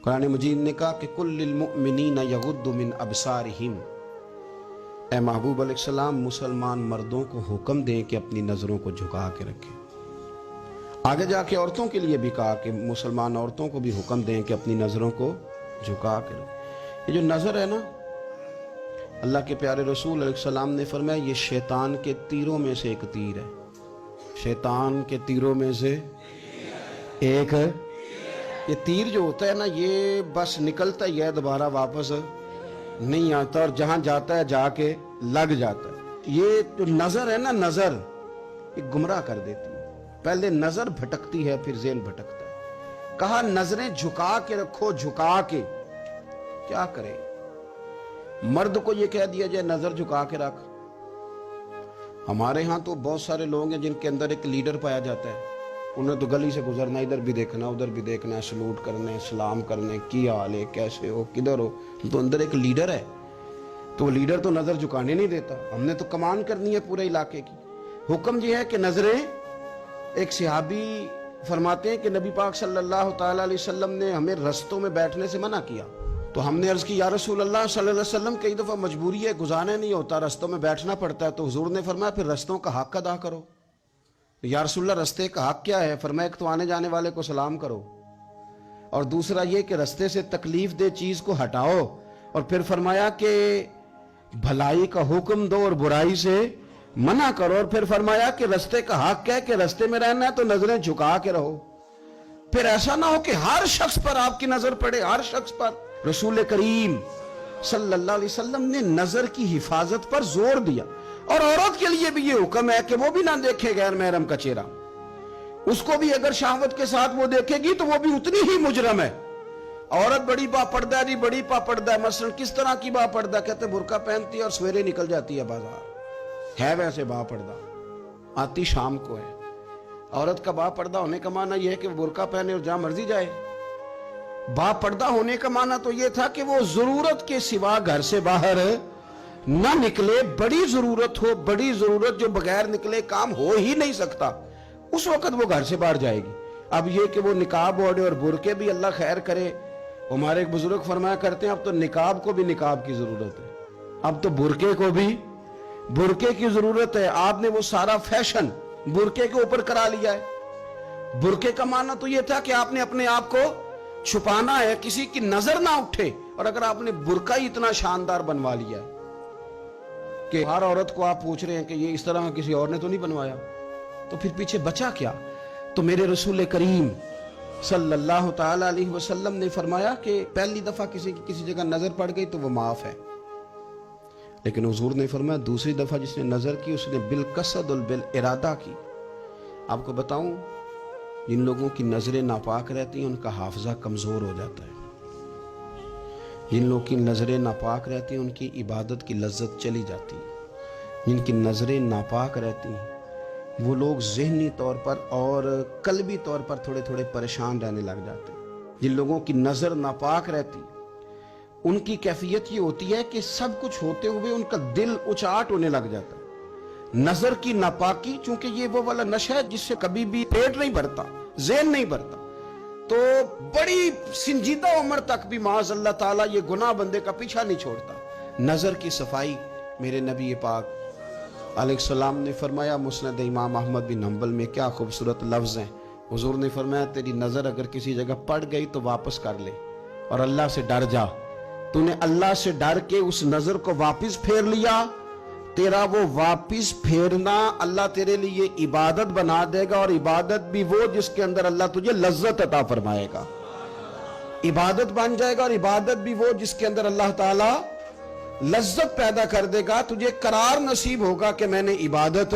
कुरान मजीद ने कहा कि कुल्लिल मुअमिनीना यगुद्दु मिन अबसारिहिम, ए महबूब अलैहिस्सलाम मुसलमान मर्दों को हुक्म दें कि अपनी नज़रों को झुका के रखें। आगे जाके औरतों के लिए भी कहा कि मुसलमान औरतों को भी हुक्म दें कि अपनी नज़रों को झुका के रखें। ये जो नज़र है ना, अल्लाह के प्यारे रसूल अलैहिस्सलाम ने फरमाया ये शैतान के तीरों में से एक तीर है। शैतान के तीरों में से एक है। ये तीर जो होता है ना, ये बस निकलता ही है, दोबारा वापस नहीं आता, और जहां जाता है जाके लग जाता है। ये जो नजर है ना, नजर ये गुमराह कर देती है। पहले नजर भटकती है, फिर ज़हन भटकता है। कहा नजरें झुका के रखो, झुका के। क्या करें, मर्द को ये कह दिया जाए नजर झुका के रख। हमारे यहाँ तो बहुत सारे लोग हैं जिनके अंदर एक लीडर पाया जाता है। उन्हें तो गली से गुजरना, इधर भी देखना उधर भी देखना, सलूट करने, सलाम करने, की हाल है, कैसे हो, किधर हो, तो अंदर एक लीडर है। तो वो लीडर तो नजर झुकाने नहीं देता। हमने तो कमान करनी है पूरे इलाके की। हुक्म ये है कि नजरें, एक सहाबी फरमाते हैं कि नबी पाक सल्लल्लाहु तआला अलैहि वसल्लम ने हमें रस्तों में बैठने से मना किया। तो हमने अर्ज की या रसूल अल्लाह सल्लल्लाहु अलैहि वसल्लम, कई दफा मजबूरी है, गुजारना नहीं होता, रस्तों में बैठना पड़ता है। तो हुजूर ने फरमाया फिर रस्तों का हक अदा करो। या रसूलल्लाह रस्ते का हक क्या है? फरमाया एक तो आने जाने वाले को सलाम करो, और दूसरा ये कि रस्ते से तकलीफ दे चीज को हटाओ, और फिर फरमाया कि भलाई का हुक्म दो और बुराई से मना करो, और फिर फरमाया कि रस्ते का हक है कि रस्ते में रहना है तो नजरें झुका के रहो। फिर ऐसा ना हो कि हर शख्स पर आपकी नजर पड़े, हर शख्स पर। रसूल करीम सल्लल्लाहु अलैहि वसल्लम ने नजर की हिफाजत पर जोर दिया, और औरत के लिए भी ये हुक्म है कि वो भी ना देखे गैर महरम का चेहरा। उसको भी अगर शहवत के साथ वो देखेगी तो वो भी उतनी ही मुजरम है। औरत बड़ी बापर्दा जी, बड़ी बापर्दा है। मसलन किस तरह की बापर्दा? कहते बुर्का पहनती है और सवेरे निकल जाती है बाजार, है वैसे बापर्दा, आती शाम को है। औरत का बापर्दा होने का माना यह है कि बुर्का पहने और जहां मर्जी जाए। बापर्दा होने का माना तो यह था कि वो जरूरत के सिवा घर से बाहर ना निकले। बड़ी जरूरत हो, बड़ी जरूरत जो बगैर निकले काम हो ही नहीं सकता, उस वक्त वो घर से बाहर जाएगी। अब ये कि वो निकाब ओढ़े और बुरके भी, अल्लाह खैर करे। हमारे एक बुजुर्ग फरमाया करते हैं अब तो निकाब को भी निकाब की जरूरत है, अब तो बुरके को भी बुरके की जरूरत है। आपने वो सारा फैशन बुरके के ऊपर करा लिया है। बुरके का माना तो ये था कि आपने अपने आप को छुपाना है, किसी की नजर ना उठे। और अगर आपने बुरका ही इतना शानदार बनवा लिया है कि हर औरत को आप पूछ रहे हैं कि ये इस तरह किसी और ने तो नहीं बनवाया, तो फिर पीछे बचा क्या? तो मेरे रसूल करीम सल्लल्लाहु तआला अलैहि वसल्लम ने फरमाया कि पहली दफा किसी की किसी जगह नजर पड़ गई तो वो माफ है, लेकिन हुजूर ने फरमाया दूसरी दफा जिसने नजर की उसने बिल कसद और बिल इरादा की। आपको बताऊं, जिन लोगों की नजरें नापाक रहती हैं उनका हाफजा कमजोर हो जाता है। जिन लोगों की नजरें नापाक रहती हैं उनकी इबादत की लज्जत चली जाती है। जिनकी नजरें नापाक रहती हैं वो लोग ज़हनी तौर पर और कल्बी तौर पर थोड़े थोड़े परेशान रहने लग जाते हैं। जिन लोगों की नजर नापाक रहती उनकी कैफियत ये होती है कि सब कुछ होते हुए उनका दिल उचाट होने लग जाता है। नजर की नापाकी, चूंकि ये वो वाला नशा है जिससे कभी भी पेट नहीं भरता, ज़हन नहीं भरता, तो बड़ी संजीदा उम्र तक भी माज़ अल्लाह ताला ये गुनाह बंदे का पीछा नहीं छोड़ता। नजर की सफाई, मेरे नबी पाक अलैहिस्सलाम ने फरमाया, मुस्नद इमाम अहमद बिन हंबल में क्या खूबसूरत लफ्ज़ हैं। हुजूर ने फरमाया तेरी नजर अगर किसी जगह पड़ गई तो वापस कर ले और अल्लाह से डर जा। तूने अल्लाह से डर के उस नजर को वापस फेर लिया, तेरा वो वापस फेरना अल्लाह तेरे लिए इबादत बना देगा, और इबादत भी वो जिसके अंदर अल्लाह तुझे लज्जत अता फरमाएगा। इबादत बन जाएगा, और इबादत भी वो जिसके अंदर अल्लाह ताला लज्जत पैदा कर देगा। तुझे करार नसीब होगा कि मैंने इबादत